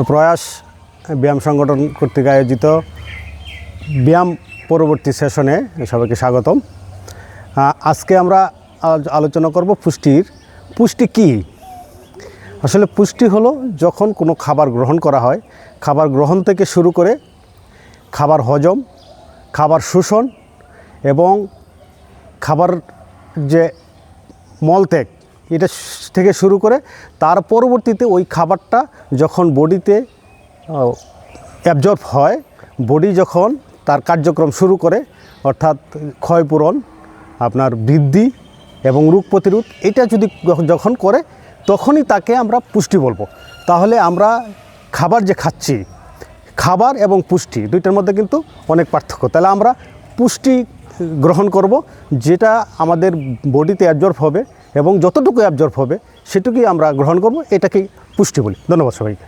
প্রয়াস ব্যায়াম সংগঠন কর্তৃক আয়োজিত ব্যায়াম পরবর্তী সেশনে সবাইকে স্বাগতম। আজকে আমরা আলোচনা করব পুষ্টি কী। আসলে পুষ্টি হলো যখন কোনো খাবার গ্রহণ করা হয়, খাবার গ্রহণ থেকে শুরু করে খাবার হজম, খাবার শোষণ এবং খাবার যে মলত্যাগ এটা থেকে শুরু করে তার পরবর্তীতে ওই খাবারটা যখন বডিতে অ্যাবজর্ব হয়, বডি যখন তার কার্যক্রম শুরু করে অর্থাৎ ক্ষয়পূরণ, আপনার বৃদ্ধি এবং রোগ প্রতিরোধ, এটা যদি যখন করে তখনই তাকে আমরা পুষ্টি বলবো। তাহলে আমরা খাবার যে খাচ্ছি, খাবার এবং পুষ্টি দুইটার মধ্যে কিন্তু অনেক পার্থক্য। তাহলে আমরা পুষ্টি গ্রহণ করব যেটা আমাদের বডিতে অ্যাবজর্ব হবে এবং যতটুকু অ্যাবজর্ব হবে সেটুকুই আমরা গ্রহণ করব, এটাকেই পুষ্টি বলি। ধন্যবাদ সবাইকে।